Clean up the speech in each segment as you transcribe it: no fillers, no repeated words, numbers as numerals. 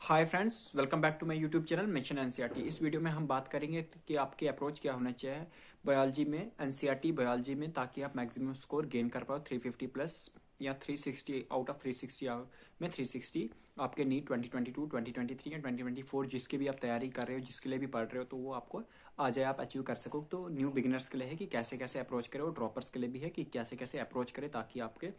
Hi friends, welcome back to my YouTube channel mission NCERT. इस video में हम बात करेंगे कि आपकी अप्रोच क्या होना चाहिए बायोलॉजी में, एनसीईआरटी बायोलॉजी में, ताकि आप मैक्सिमम स्कोर गेन कर पाओ 350 प्लस या 360 आउट ऑफ 360 में 360 आपके नीट 2022, 2023 या 2024 जिसकी भी आप तैयारी कर रहे हो, जिसके लिए भी पढ़ रहे हो, तो वो आपको आ जाए, आप अचीव कर सको। तो न्यू बिगिनर्स के लिए है कि कैसे कैसे अप्रोच करें, और ड्रॉपर्स के लिए भी है कि कैसे कैसे अप्रोच करें ताकि आपके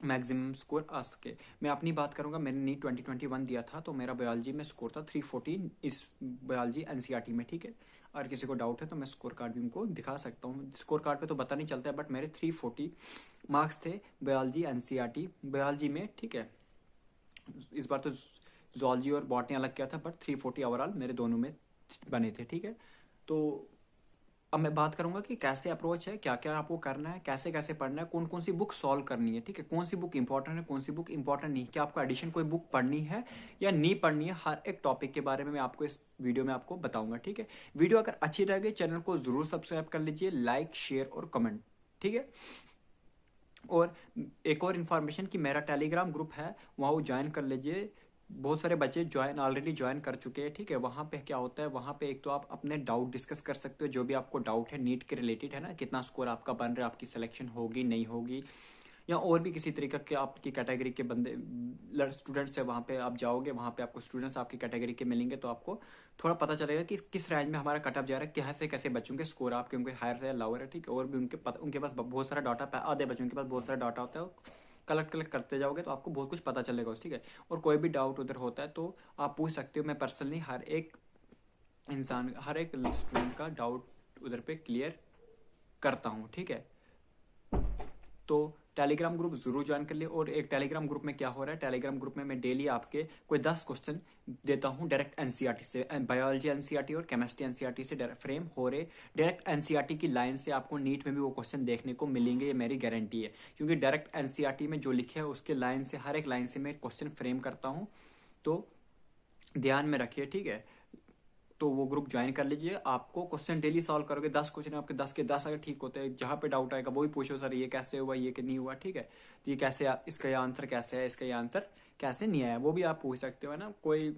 मैक्सिमम स्कोर आ सके। मैं अपनी बात करूंगा, मैंने नीट 2021 दिया था तो मेरा बायोलॉजी में स्कोर था 314 इस बायोलॉजी एनसीईआरटी में। ठीक है, और किसी को डाउट है तो मैं स्कोर कार्ड भी उनको दिखा सकता हूँ। स्कोर कार्ड पे तो पता नहीं चलता है, बट मेरे 340 मार्क्स थे बायोलॉजी एनसीईआरटी बायोलॉजी में। ठीक है, इस बार तो जूलॉजी और बॉटनी अलग किया था, बट 340 ओवरऑल मेरे दोनों में बने थे। ठीक है, तो अब मैं बात करूंगा कि कैसे अप्रोच है, क्या क्या आपको करना है, कैसे कैसे पढ़ना है, कौन कौन सी बुक सॉल्व करनी है। ठीक है, कौन सी बुक इंपॉर्टेंट है, कौन सी बुक इंपॉर्टेंट नहीं, क्या आपको एडिशन कोई बुक पढ़नी है या नहीं पढ़नी है, हर एक टॉपिक के बारे में मैं आपको इस वीडियो में आपको बताऊंगा। ठीक है, वीडियो अगर अच्छी लगे चैनल को जरूर सब्सक्राइब कर लीजिए, लाइक शेयर और कमेंट। ठीक है, और एक और इन्फॉर्मेशन कि मेरा टेलीग्राम ग्रुप है, वहाँ वो ज्वाइन कर लीजिए। बहुत सारे बच्चे ऑलरेडी ज्वाइन कर चुके हैं। ठीक है, वहाँ पे क्या होता है, वहाँ पे एक तो आप अपने डाउट डिस्कस कर सकते हो, जो भी आपको डाउट है नीट के रिलेटेड, है ना, कितना स्कोर आपका बन रहा है, आपकी सिलेक्शन होगी नहीं होगी, या और भी किसी तरीके के आपकी कैटेगरी के बंदे स्टूडेंट्स है, वहाँ पे आप जाओगे, वहाँ पे आपको स्टूडेंट्स आपकी कैटेगरी के मिलेंगे, तो आपको थोड़ा पता चलेगा कि किस रेंज में हमारा कट ऑफ जा रहा है, कैसे कैसे बच्चों के स्कोर आपके उनके हायर से लोअर है। ठीक है, और भी उनके पास बहुत सारा डाटा, आधे बच्चों के पास बहुत सारा डाटा होता है, कलेक्ट कलेक्ट करते जाओगे तो आपको बहुत कुछ पता चलेगा। ठीक है, और कोई भी डाउट उधर होता है तो आप पूछ सकते हो। मैं पर्सनली हर एक स्टूडेंट का डाउट उधर पे क्लियर करता हूँ। ठीक है, तो टेलीग्राम ग्रुप जरूर ज्वाइन कर लिए। और एक टेलीग्राम ग्रुप में क्या हो रहा है, टेलीग्राम ग्रुप में मैं डेली आपके कोई 10 क्वेश्चन देता हूँ डायरेक्ट एनसीईआरटी से, बायोलॉजी एनसीईआरटी और केमिस्ट्री एनसीईआरटी से फ्रेम हो रहे डायरेक्ट एनसीईआरटी की लाइन से। आपको नीट में भी वो क्वेश्चन देखने को मिलेंगे, ये मेरी गारंटी है, क्योंकि डायरेक्ट एनसीईआरटी में जो लिखे है उसके लाइन से, हर एक लाइन से मैं क्वेश्चन फ्रेम करता हूँ, तो ध्यान में रखिए। ठीक है, तो वो ग्रुप ज्वाइन कर लीजिए। आपको क्वेश्चन डेली सॉल्व करोगे, 10 क्वेश्चन आपके 10 के 10 अगर ठीक होते हैं, जहां पे डाउट आएगा वही पूछो, सर ये कैसे हुआ, ये नहीं हुआ। ठीक है, तो ये कैसे, इसका ये आंसर कैसे है, इसका ये आंसर कैसे नहीं आया, वो भी आप पूछ सकते हो, है ना। कोई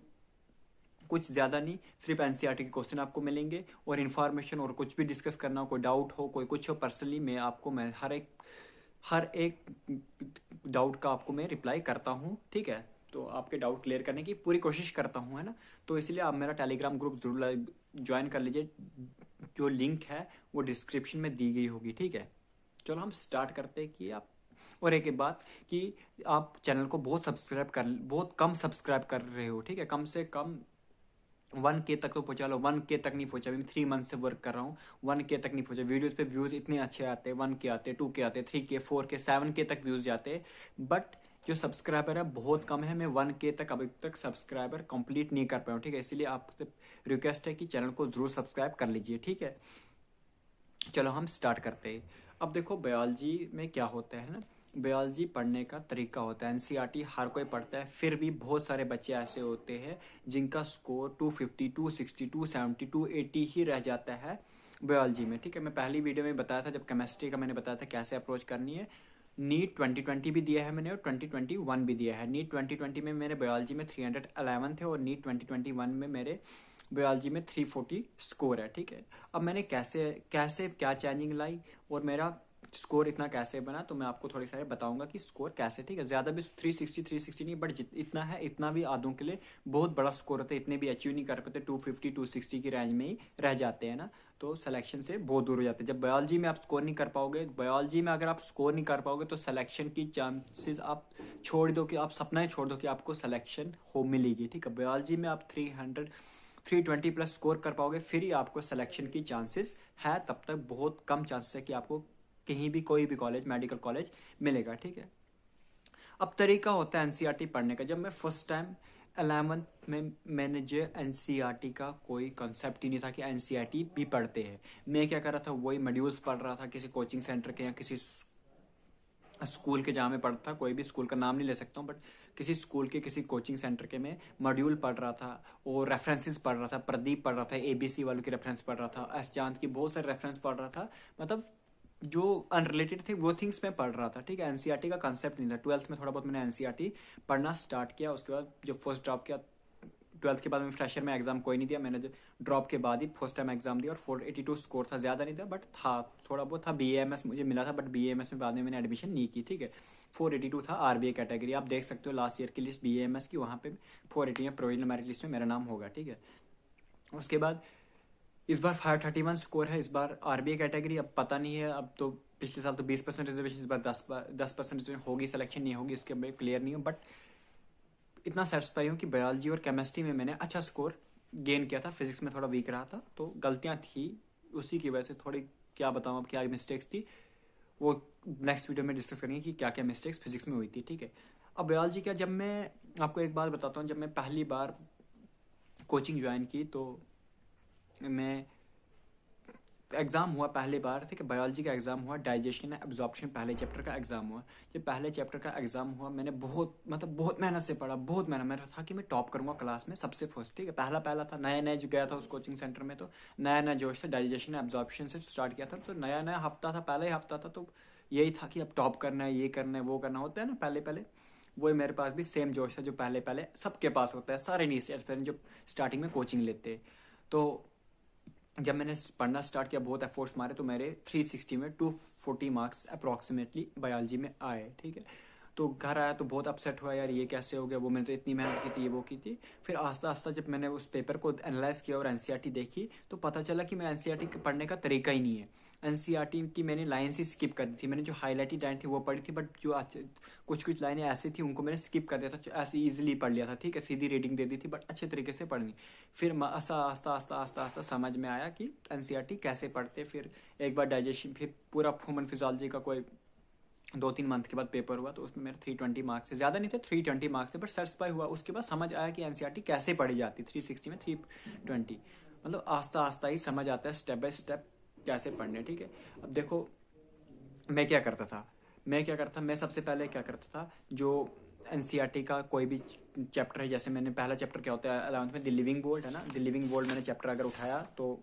कुछ ज्यादा नहीं, सिर्फ एनसीईआरटी के क्वेश्चन आपको मिलेंगे, और इन्फॉर्मेशन और कुछ भी डिस्कस करना हो, कोई डाउट हो, कोई कुछ हो, पर्सनली मैं हर एक डाउट का आपको मैं रिप्लाई करता हूँ। ठीक है, तो आपके डाउट क्लियर करने की पूरी कोशिश करता हूँ, है ना। तो इसलिए आप मेरा टेलीग्राम ग्रुप जरूर ज्वाइन कर लीजिए, जो लिंक है वो डिस्क्रिप्शन में दी गई होगी। ठीक है, चलो हम स्टार्ट करते हैं कि आप, और एक बात कि आप चैनल को बहुत कम सब्सक्राइब कर रहे हो। ठीक है, कम से कम 1K तक तो पहुंचा लो। 1K तक नहीं पहुंचा, अभी 3 मंथ से वर्क कर रहा हूँ, 1K तक नहीं पहुंचा। वीडियोस पे व्यूज इतने अच्छे आते हैं, 1K आते, 2K आते, 3K, 4K, 7K तक व्यूज जाते हैं, बट जो सब्सक्राइबर है बहुत कम है। मैं 1K तक अभी तक सब्सक्राइबर कंप्लीट नहीं कर पाया हूँ। ठीक है, इसलिए आपसे रिक्वेस्ट है कि चैनल को जरूर सब्सक्राइब कर लीजिए। ठीक है, चलो हम स्टार्ट करते हैं। अब देखो बायोलॉजी में क्या होता है ना, बायोलॉजी पढ़ने का तरीका होता है। एनसीईआरटी हर कोई पढ़ता है, फिर भी बहुत सारे बच्चे ऐसे होते हैं जिनका स्कोर 250, 260, 270, 280 ही रह जाता है बायोलॉजी में। ठीक है, मैं पहली वीडियो में बताया था, जब केमिस्ट्री का मैंने बताया था कैसे अप्रोच करनी है। नीट 2020 भी दिया है मैंने, और 2021 भी दिया है। नीट 2020 में मेरे बायोलॉजी में 311 थे, और नीट 2021 में मेरे बायोलॉजी में 340 स्कोर है। ठीक है, अब मैंने कैसे कैसे क्या चेंजिंग लाई और मेरा स्कोर इतना कैसे बना, तो मैं आपको थोड़ी सारे बताऊंगा कि स्कोर कैसे। ठीक है, ज्यादा भी 360 नहीं, बट इतना है, इतना भी आधों के लिए बहुत बड़ा स्कोर होता है, इतने भी अचीव नहीं कर पाते, 250 260 की रेंज में ही रह जाते हैं ना, तो सिलेक्शन से बहुत दूर हो जाते हैं। जब बायोलॉजी में आप स्कोर नहीं कर पाओगे, बायोलॉजी में अगर आप स्कोर नहीं कर पाओगे, तो सिलेक्शन की चांसेस आप छोड़ दो, कि आप सपना ही छोड़ दो कि आपको सिलेक्शन हो मिलेगी। ठीक है, बायोलॉजी में आप 320 प्लस स्कोर कर पाओगे, फिर ही आपको सिलेक्शन की चांसेस है, तब तक बहुत कम चांसेस है कि आपको कहीं भी कोई भी कॉलेज, मेडिकल कॉलेज मिलेगा। ठीक है, अब तरीका होता है एनसीईआरटी पढ़ने का। जब मैं फर्स्ट टाइम 11th में, मैंने जो एनसीईआरटी का कोई कंसेप्ट ही नहीं था कि एनसीईआरटी भी पढ़ते हैं। मैं क्या कर रहा था, वही मॉड्यूल्स पढ़ रहा था किसी कोचिंग सेंटर के या किसी स्कूल के, जहाँ मैं पढ़ता था, कोई भी स्कूल का नाम नहीं ले सकता हूँ, बट किसी स्कूल के किसी कोचिंग सेंटर के मैं मॉड्यूल पढ़ रहा था, और रेफरेंसेस पढ़ रहा था, प्रदीप पढ़ रहा था, एबीसी वालों की रेफरेंस पढ़ रहा था, एस चांद की बहुत सारे रेफरेंस पढ़ रहा था। मतलब जो अनरिलेटेड थे वो थिंग्स मैं पढ़ रहा था। ठीक है, एनसीईआरटी का कंसेप्ट नहीं था। 12th में थोड़ा बहुत मैंने एनसीईआरटी पढ़ना स्टार्ट किया, उसके बाद जब फर्स्ट ड्रॉप किया 12th के बाद में फ्रेशर में एग्जाम कोई नहीं दिया, मैंने जो ड्रॉप के बाद ही फर्स्ट टाइम एग्जाम दिया और 482 स्कोर था, ज़्यादा नहीं था बट था, थोड़ा बहुत था। BAMS मुझे मिला था बट BAMS में बाद में मैंने एडमिशन नहीं की, ठीक है। 482 था RBA कैटेगरी, आप देख सकते हो लास्ट ईयर की लिस्ट BAMS की, वहाँ पे 480 में प्रोविजनल मेरिट लिस्ट में मेरा नाम होगा, ठीक है। उसके बाद इस बार 531 स्कोर है, इस बार RBA कैटेगरी, अब पता नहीं है, अब तो पिछले साल तो 20% रिजर्वेशन, इस बार 10% रिजर्वेशन होगी, सिलेक्शन नहीं होगी, उसके मैं क्लियर नहीं हूँ, बट इतना सेटिस्फाई हूँ कि बायोलॉजी और केमिस्ट्री में मैंने अच्छा स्कोर गेन किया था। फिजिक्स में थोड़ा वीक रहा था, तो गलतियाँ थी उसी की वजह से थोड़ी, क्या बताऊँ अब क्या मिस्टेक्स थी, वो नेक्स्ट वीडियो में डिस्कस करेंगे कि क्या क्या मिस्टेक्स फिजिक्स में हुई थी, ठीक है। अब बायोलॉजी का, जब मैं आपको एक बात बताता हूँ, जब मैं पहली बार कोचिंग ज्वाइन की तो मैं एग्ज़ाम हुआ पहली बार, ठीक है, बायोलॉजी का एग्ज़ाम हुआ, डाइजेशन एंड एब्जॉर्प्शन पहले चैप्टर का एग्ज़ाम हुआ। जब पहले चैप्टर का एग्ज़ाम हुआ मैंने बहुत मेहनत से पढ़ा, बहुत मेहनत, मेरा था कि मैं टॉप करूँगा क्लास में सबसे फर्स्ट, ठीक है। पहला था, नया नया जो गया था उस कोचिंग सेंटर में, तो नया नया जोश था, डाइजेशन एब्जॉर्प्शन से स्टार्ट किया था, तो नया नया हफ्ता था, पहला ही हफ्ता था, तो यही था कि अब टॉप करना है, ये करना है, वो करना होता है ना पहले पहले, वही मेरे पास भी सेम जोश था जो पहले पहले सबके पास होता है, सारे नहीं जो स्टार्टिंग में कोचिंग लेते हैं। तो जब मैंने पढ़ना स्टार्ट किया, बहुत एफर्ट्स मारे, तो मेरे 360 में 240 मार्क्स अप्रॉक्सीमेटली बायोलॉजी में आए, ठीक है। तो घर आया तो बहुत अपसेट हुआ, यार ये कैसे हो गया, वो मैंने तो इतनी मेहनत की थी, ये वो की थी। फिर आस्ता आस्ता जब मैंने उस पेपर को एनालाइज किया और एनसीईआरटी देखी, तो पता चला कि मैं एनसीईआरटी पढ़ने का तरीका ही नहीं है। एनसीईआरटी की मैंने लाइन्स ही स्किप कर दी थी, मैंने जो हाईलाइटेड लाइन थी वो पढ़ी थी, बट जो कुछ कुछ लाइनें ऐसी थी उनको मैंने स्किप कर दिया था, ऐसे ईजिली पढ़ लिया था, ठीक है, सीधी रीडिंग दे दी थी, बट अच्छे तरीके से पढ़नी। फिर आस्ता आस्ता आस्ता आस्ता आस्ता समझ में आया कि एनसीईआरटी कैसे पढ़ते। फिर एक बार डाइजेशन, फिर पूरा ह्यूमन फिजियोलॉजी का कोई 2-3 मंथ के बाद पेपर हुआ, तो उसमें मेरे 320 मार्क्स से ज़्यादा नहीं थे, 320 मार्क्स थे, बट सेटिस्फाई हुआ। उसके बाद समझ आया कि एनसीईआरटी कैसे पढ़ी जाती, 360 में 320, मतलब आस्ता आस्ता ही समझ आता है, स्टेप बाय स्टेप कैसे पढ़ने, ठीक है। अब देखो मैं सबसे पहले क्या करता था, जो एनसीईआरटी का कोई भी चैप्टर है, जैसे मैंने पहला चैप्टर क्या होता है 11th में, द लिविंग वर्ल्ड है ना, द लिविंग वर्ल्ड मैंने चैप्टर अगर उठाया तो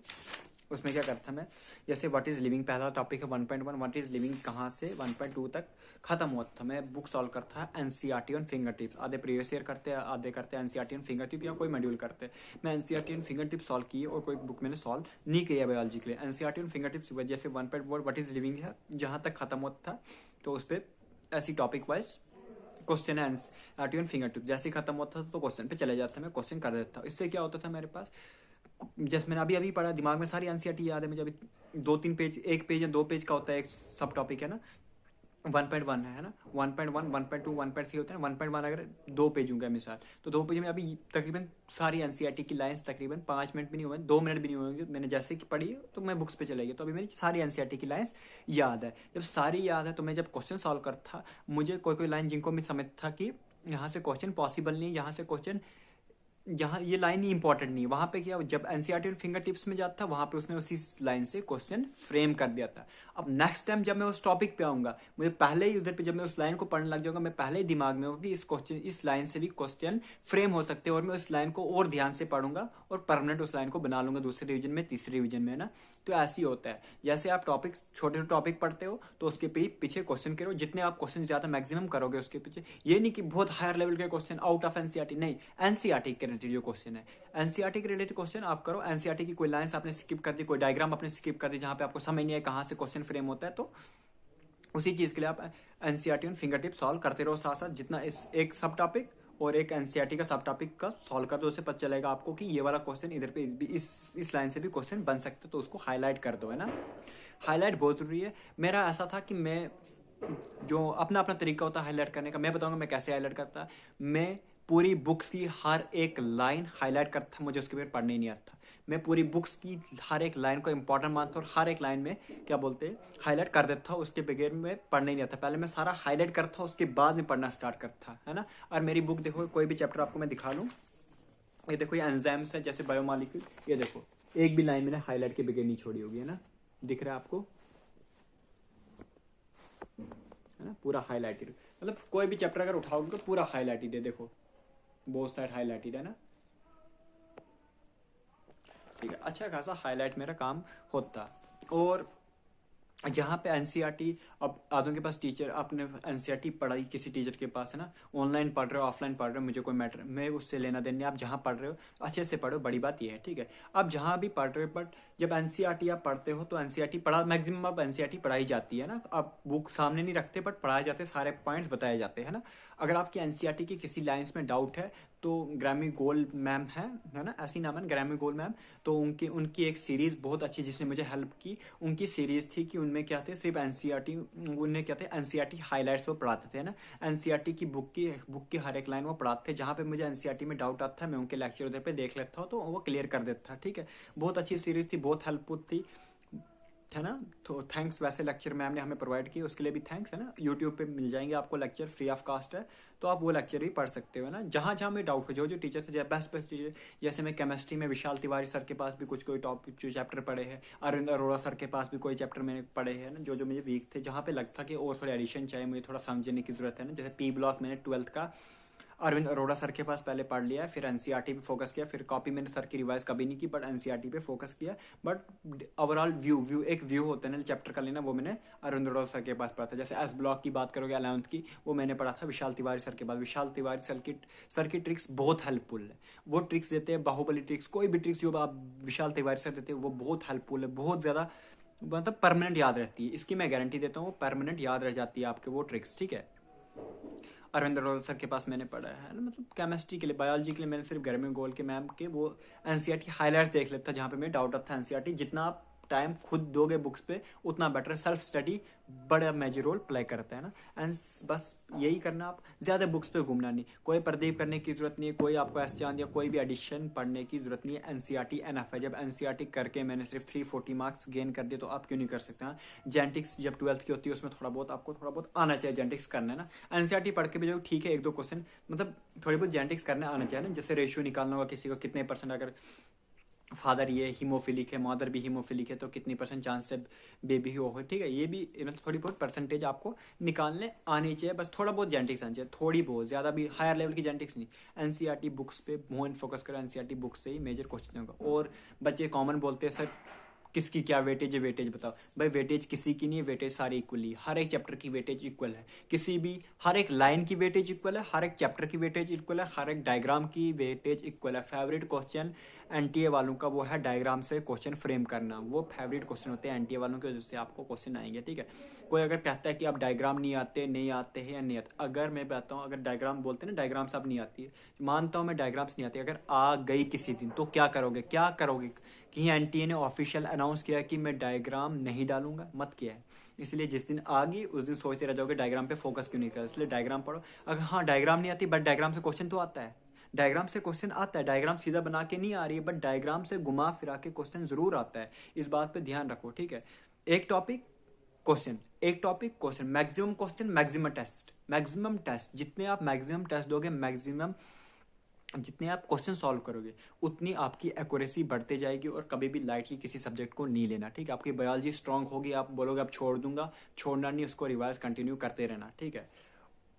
उसमें क्या करता मैं, जैसे व्हाट इज लिविंग पहला टॉपिक है 1.1, व्हाट इज लिविंग कहाँ से 1.2 तक खत्म हुआ था, मैं बुक सॉल्व करता है एनसीईआरटी ऑन फिंगर टिप्स, आधे प्रीवियस ईयर करते हैं, आधे करते हैं एनसीईआरटी ऑन फिंगर टिप या कोई मॉड्यूल करते हैं। मैं NCERT on finger tip solve किए और कोई बुक मैंने सॉल्व नहीं किया बायोलॉजी के लिए। एनसीईआरटी ऑन फिंगर टिप्स जैसे 1.1 व्हाट इज लिविंग है, जहाँ तक खत्म होता था, तो उस पर ऐसी टॉपिक वाइज क्वेश्चन है एनसीईआरटी ऑन फिंगर टिप, जैसे ही खत्म होता था तो क्वेश्चन पे चले जाता था, मैं क्वेश्चन कर देता था। इससे क्या होता था मेरे पास, जैसे मैंने अभी अभी पढ़ा, दिमाग में सारी एनसीईआरटी याद है मुझे, अभी 2-3 पेज, एक पेज या 2 पेज का होता है एक सब टॉपिक है ना, 1.1 है ना, 1.1 1.2 1.3 होता है ना, 1.1 अगर 2 पेज होंगे मिसाल, तो 2 पेज में अभी तकरीबन सारी एनसीईआरटी की लाइंस तकरीबन 5 मिनट भी नहीं हुए, 2 मिनट भी नहीं हुए, मैंने जैसे कि पढ़ी तो मैं बुक्स पे चले गया, तो अभी मेरी सारी एनसीईआरटी की लाइंस याद है। जब सारी याद है तो मैं जब क्वेश्चन सॉल्व करता, मुझे कोई कोई लाइन जिनको मैं समझता कि यहाँ से क्वेश्चन पॉसिबल नहीं, यहाँ से क्वेश्चन, यहाँ ये लाइन ही इंपॉर्टेंट नहीं, वहां पे क्या, जब एनसीईआरटी और फिंगर टिप्स में जाता था वहां पे उसने उसी लाइन से क्वेश्चन फ्रेम कर दिया था। अब नेक्स्ट टाइम जब मैं उस टॉपिक पे आऊंगा, मुझे पहले ही उधर पे जब मैं उस लाइन को पढ़ने लग जाऊंगा, मैं पहले ही दिमाग में होगा कि इस लाइन से भी क्वेश्चन फ्रेम हो सकते हैं, और मैं उस लाइन को और ध्यान से पढ़ूंगा और परमानेंट उस लाइन को बना लूंगा दूसरे रिवीजन में, तीसरे रिवीजन में, है ना। तो ऐसे ही होता है, जैसे आप टॉपिक छोटे छोटे टॉपिक पढ़ते हो तो उसके पीछे क्वेश्चन करो, जितने आप क्वेश्चन ज्यादा मैक्सिमम करोगे उसके पीछे, ये नहीं कि बहुत हायर लेवल के क्वेश्चन आउट ऑफ एनसीईआरटी, नहीं, एनसीईआरटी के रिलेटेड जो क्वेश्चन है, एनसीईआरटी के रिलेटेड क्वेश्चन आप करो। एनसीईआरटी की कोई लाइंस आपने स्किप कर दी, कोई डायग्राम आपने स्किप कर दी जहां पे आपको समझ नहीं है कहां से क्वेश्चन फ्रेम होता है, तो उसी चीज के लिए आप NCERT on finger tip solve करते रहो साथ साथ, जितना एक सब टॉपिक और एक एनसीईआरटी का सब टॉपिक का सॉल्व कर दो, उससे पता चलेगा आपको कि ये वाला क्वेश्चन इधर पे भी इस लाइन से भी क्वेश्चन बन सकते, तो उसको हाईलाइट कर दो, है ना। हाईलाइट बहुत जरूरी है। मेरा ऐसा था कि मैं, जो अपना अपना तरीका होता है हाईलाइट करने का, मैं बताऊंगा मैं कैसे हाईलाइट करता। मैं पूरी बुक्स की हर एक लाइन हाईलाइट करता था, मुझे उसके बारे पढ़ने ही नहीं आता था। मैं पूरी बुक्स की हर एक लाइन को इंपॉर्टेंट मानता और हर एक लाइन में क्या बोलते हैं हाईलाइट कर देता था, उसके बगैर में पढ़ने ही नहीं आता। पहले मैं सारा हाईलाइट करता था, उसके बाद में पढ़ना स्टार्ट करता था, है ना। और मेरी बुक देखो, कोई भी चैप्टर आपको मैं दिखा लूँ, ये देखो, ये एंजाइम्स है, जैसे बायोमॉलिक्यूल, ये देखो एक भी लाइन मैंने हाईलाइट के बगैर नहीं छोड़ी होगी, है ना, दिख रहा है आपको, है ना, पूरा हाईलाइटेड। मतलब कोई भी चैप्टर अगर उठाओगे तो पूरा हाईलाइटेड है, देखो बोथ साइड हाईलाइटेड है ना, ठीक है, अच्छा खासा हाईलाइट मेरा काम होता। और जहाँ पे एनसीईआरटी, अब आदों के पास टीचर, आपने एनसीईआरटी पढ़ाई किसी टीचर के पास है ना, ऑनलाइन पढ़ रहे हो ऑफलाइन पढ़ रहे हो, मुझे कोई मैटर, मैं उससे लेना देना नहीं। आप जहाँ पढ़ रहे हो अच्छे से पढ़ो, बड़ी बात ये है, ठीक है। आप जहाँ भी पढ़ रहे हो, बट जब एनसीईआरटी आप पढ़ते हो तो एनसीईआरटी पढ़ा, मैक्सिमम आप एनसीईआरटी पढ़ाई जाती है ना, आप बुक सामने नहीं रखते बट पढ़ाए जाते, सारे पॉइंट्स बताए जाते हैं ना। अगर आपकी एनसीईआरटी की किसी लाइन्स में डाउट है तो ग्रामी गोल मैम है ना, ऐसी नाम है ग्रामी गोल मैम, तो उनकी उनकी एक सीरीज बहुत अच्छी जिसने मुझे हेल्प की, उनकी सीरीज थी कि उनमें क्या थे, सिर्फ एनसीईआरटी, उनमें क्या थे, एनसीईआरटी हाइलाइट्स वो पढ़ाते थे ना, एनसीईआरटी की बुक की हर एक लाइन वो पढ़ाते थे। जहाँ पे मुझे एनसीईआरटी में डाउट आता था मैं उनके लेक्चर उधर पे देख लेता हूँ तो वो क्लियर कर देता था, ठीक है। बहुत अच्छी सीरीज थी, बहुत हेल्पफुल थी, है ना। तो थैंक्स, वैसे लेक्चर मैम ने हमें प्रोवाइड किए उसके लिए भी थैंक्स, है ना। यूट्यूब पे मिल जाएंगे आपको लेक्चर, फ्री ऑफ कास्ट है, तो आप वो लेक्चर भी पढ़ सकते हो ना। जहाँ जहाँ में डाउट हो, जो जो टीचर थे, बेस्ट बेस्ट टीचर, जैसे मैं केमिस्ट्री में विशाल तिवारी सर के पास भी कुछ कोई टॉपिक जो चैप्टर पढ़े हैं, अरविंद अरोड़ा सर के पास भी कोई चैप्टर मैंने पढ़े हैं ना, जो जो मुझे वीक थे, जहाँ पे लगता कि और थोड़े एडिशन चाहिए, मुझे थोड़ा समझने की जरूरत है ना। जैसे पी ब्लॉक मैंने 12th का अरविंद अरोड़ा सर के पास पहले पढ़ लिया, फिर एनसीईआरटी पे फोकस किया, फिर कॉपी मैंने सर की रिवाइज कभी नहीं की, बट एनसीईआरटी पे फोकस किया। बट ओवरऑल एक व्यू होता है ना चैप्टर का लेना, वो मैंने अरविंद अरोड़ा सर के पास पढ़ा था। जैसे एस ब्लॉक की बात करोगे 11th की, वो मैंने पढ़ा था विशाल तिवारी सर के पास। विशाल तिवारी सर की ट्रिक्स बहुत हेल्पफुल है, वो ट्रिक्स देते हैं, बाहुबली ट्रिक्स, कोई भी ट्रिक्स जो आप विशाल तिवारी सर देते हैं वो बहुत हेल्पफुल है, बहुत ज़्यादा, मतलब परमानेंट याद रहती है, इसकी मैं गारंटी देता हूँ, परमानेंट याद रह जाती है आपके वो ट्रिक्स, ठीक है। अरविंद अरोड़ा सर के पास मैंने पढ़ा है ना, मतलब केमिस्ट्री के लिए, बायोलॉजी के लिए मैंने सिर्फ गर्मी गोल के मैम के वो एनसीईआरटी हाइलाइट्स देख लेता था, जहाँ पे मैं डाउट आता था एनसीईआरटी। जितना आप टाइम खुद दोगे बुक्स पे उतना बेटर, सेल्फ स्टडी बड़ा मेजर रोल प्ले करता है ना। एंड बस यही करना, आप ज्यादा बुक्स पे घूमना नहीं, कोई प्रदीप करने की जरूरत नहीं है, कोई आपको एस चांद या कोई भी एडिशन पढ़ने की जरूरत नहीं है। एनसीईआरटी एनएफ है। जब एनसीईआरटी करके मैंने सिर्फ 340 मार्क्स गेन कर दिए तो आप क्यों नहीं कर सकते। हाँ, जेनेटिक्स जब 12th की होती है उसमें थोड़ा बहुत आपको थोड़ा बहुत आना चाहिए, जेनेटिक्स करना है ना। एनसीईआरटी पढ़ के भी जो ठीक है, एक दो क्वेश्चन मतलब थोड़ी बहुत जेनेटिक्स करने आना चाहिए ना। जैसे रेशियो निकालना होगा किसी को कितने परसेंट, अगर फादर ये हीमोफिलिक है, मदर भी हीमोफिलिक है, तो कितनी परसेंट चांस से बेबी ही हो, ठीक है। ये भी मतलब थोड़ी बहुत परसेंटेज आपको निकालने आनी चाहिए, बस थोड़ा बहुत जेनेटिक्स आनी चाहिए, थोड़ी बहुत, ज्यादा भी हायर लेवल की जेनेटिक्स नहीं। एनसीईआरटी बुक्स पे मोहन फोकस करो, एनसीईआरटी बुक्स से ही मेजर क्वेश्चन होगा। और बच्चे कॉमन बोलते हैं सर किसकी क्या वेटेज है, वेटेज बताओ भाई। वेटेज किसी की नहीं है, वेटेज सारी इक्वली, हर एक चैप्टर की वेटेज इक्वल है, किसी भी हर एक लाइन की वेटेज इक्वल है, हर एक चैप्टर की वेटेज इक्वल है, हर एक डायग्राम की वेटेज इक्वल है। फेवरेट क्वेश्चन एनटीए वालों का वो है डायग्राम से क्वेश्चन फ्रेम करना, वो फेवरेट क्वेश्चन होते हैं एनटीए वालों के, वजह से आपको क्वेश्चन आएंगे, ठीक है। कोई अगर कहता है कि आप डायग्राम नहीं आते हैं या नहीं आते, अगर मैं बताता हूँ, अगर डायग्राम बोलते हैं ना, डायग्राम से आप नहीं आती है, मानता हूँ मैं डायग्राम्स नहीं आती, अगर आ गई किसी दिन तो क्या करोगे, क्या करोगे कि एनटीए ने ऑफिशियल अनाउंस किया कि मैं डायग्राम नहीं डालूंगा, मत किया है। इसलिए जिस दिन आ गई उस दिन सोचते रह जाओगे डायग्राम पे फोकस क्यों नहीं कर, इसलिए डायग्राम पढ़ो। अगर हाँ डायग्राम नहीं आती बट डायग्राम से क्वेश्चन तो आता है, डायग्राम से क्वेश्चन आता है, डायग्राम सीधा बना के नहीं आ रही है बट डायग्राम से घुमा फिरा के क्वेश्चन जरूर आता है, इस बात पे ध्यान रखो, ठीक है। एक टॉपिक क्वेश्चन, एक topic question, maximum question maximum test, जितने आप मैक्सिमम टेस्ट दोगे, मैक्सिमम जितने आप क्वेश्चन सॉल्व करोगे उतनी आपकी एक्यूरेसी बढ़ते जाएगी, और कभी भी लाइटली किसी सब्जेक्ट को नहीं लेना, ठीक है। आपकी बायोलॉजी स्ट्रांग होगी, आप बोलोगे अब छोड़ दूंगा, छोड़ना नहीं, उसको रिवाइज कंटिन्यू करते रहना, ठीक है।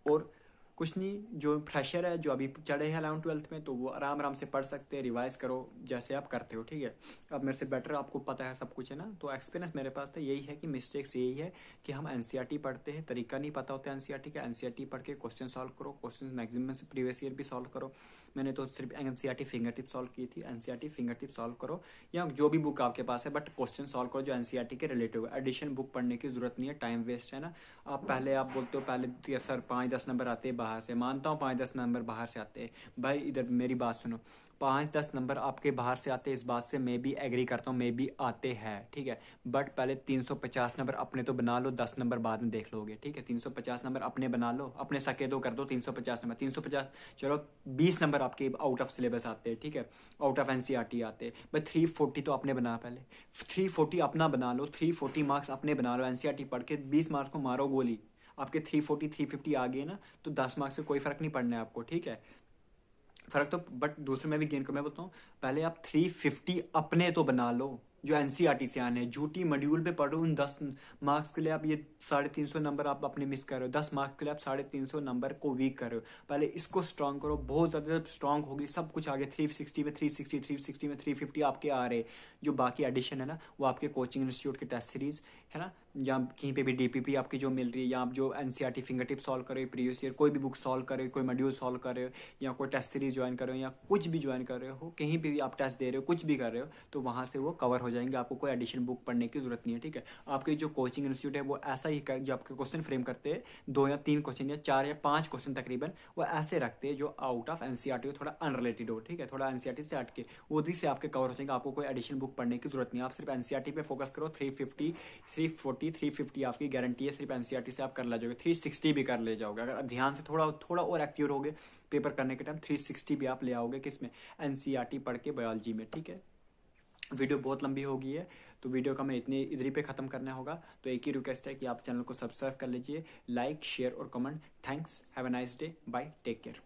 और कुछ नहीं, जो फ्रेशर है, जो अभी चढ़े हैं 11th-12th में, तो वो आराम आराम से पढ़ सकते हैं, रिवाइज करो जैसे आप करते हो, ठीक है। अब मेरे से बेटर आपको पता है सब कुछ, है ना। तो एक्सपीरियंस मेरे पास था, यही है कि मिस्टेक्स यही है कि हम एनसीईआरटी पढ़ते हैं, तरीका नहीं पता होता है एनसीईआरटी का। एनसीईआरटी पढ़ के क्वेश्चन सॉल्व करो, क्वेश्चन मैक्सिमम से प्रीवियस ईयर भी सॉल्व करो। मैंने तो सिर्फ एनसीईआरटी फिंगर टिप सॉल्व की थी, एनसीईआरटी फिंगर टिप सॉल्व करो, या जो भी बुक आपके पास है, बट क्वेश्चन सॉल्व करो जो एनसीईआरटी के रिलेटिव है। एडिशन बुक पढ़ने की जरूरत नहीं है, टाइम वेस्ट है ना। आप बोलते हो पहले सर 5-10 नंबर आते हैं बाहर से, मानता हूँ 5-10 नंबर बाहर से आते हैं भाई, इधर मेरी बात सुनो, 5-10 नंबर आपके बाहर से आते हैं, इस बात से मैं भी एग्री करता हूँ, मैं भी आते हैं, ठीक है। बट पहले 350 नंबर अपने तो बना लो, 10 नंबर बाद में देख लोगे, ठीक है। 350 नंबर अपने बना लो, अपने सके तो कर दो 350 नंबर, 350 चलो 20 नंबर आपके आउट ऑफ सिलेबस आते हैं, ठीक है, आउट ऑफ एनसीईआरटी आते हैं। भाई 340 तो अपने बना, पहले 340 अपना बना लो, 340 मार्क्स अपने बना लो, एनसीईआरटी पढ़ के 20 मार्क्स को मारो गोली, आपके 340 350 आ गए ना, तो 10 मार्क्स से कोई फर्क नहीं पड़ना है आपको, ठीक है। फर्क तो बट दूसरे में भी गेन कर, मैं बोलता हूँ पहले आप 350 अपने तो बना लो, जो एनसीईआरटी से आने हैं, झूठी मॉड्यूल पे पढ़ो, उन 10 मार्क्स के लिए आप ये 350 नंबर आप अपने मिस कर रहे हो, 10 मार्क्स के लिए आप 350 नंबर को वीक कर रहे हो। पहले इसको स्ट्रांग करो, बहुत ज़्यादा स्ट्रांग होगी सब कुछ आगे, 360 में 360, 360 में 350 आपके आ रहे। जो बाकी एडिशन है ना वो आपके कोचिंग इंस्टीट्यूट के टेस्ट सीरीज है ना, या कहीं पे भी डीपीपी आपकी जो मिल रही है, या आप जो एनसीईआरटी फिंगर टिप सॉल्व कर रहे हो, प्रीवियस ईयर कोई भी बुक सॉल्व कर रहे हो, कोई मॉड्यूल सॉल्व कर रहे हो, या कोई टेस्ट सीरीज ज्वाइन कर रहे हो, या कुछ भी ज्वाइन कर रहे हो, कहीं पे भी आप टेस्ट दे रहे हो, कुछ भी कर रहे हो, तो वहाँ से वो कवर हो जाएंगे, आपको कोई एडिशनल बुक पढ़ने की जरूरत नहीं है, ठीक है। आपके जो कोचिंग इंस्टीट्यूट है वो ऐसा ही जो आपके क्वेश्चन फ्रेम करते हैं, 2 या 3 क्वेश्चन या 4 या 5 क्वेश्चन तकरीबन, वो ऐसे रखते हैं जो आउट ऑफ एनसीईआरटी हो, थोड़ा अनरिलेटेड हो, ठीक है, थोड़ा एनसीईआरटी से हट के, उसी से आपके कवर हो जाएंगे, आपको कोई एडिशनल बुक पढ़ने की जरूरत नहीं है। आप सिर्फ एनसीईआरटी पे फोकस करो, 350 340 350 आपकी गारंटी है, सिर्फ एनसीईआरटी से आप कर ले जाओगे, 360 भी कर ले जाओगे अगर ध्यान से थोड़ा थोड़ा और एक्टिव रहोगे पेपर करने के टाइम, 360 भी आप ले आओगे किसमें, एनसीईआरटी पढ़ के बायोलॉजी में, ठीक है। वीडियो बहुत लंबी हो गई है, तो वीडियो का मैं इतने इधर ही पे खत्म करना होगा, तो एक ही रिक्वेस्ट है कि आप चैनल को सब्सक्राइब कर लीजिए, लाइक शेयर और comment. Thanks, have a nice day, bye, take care.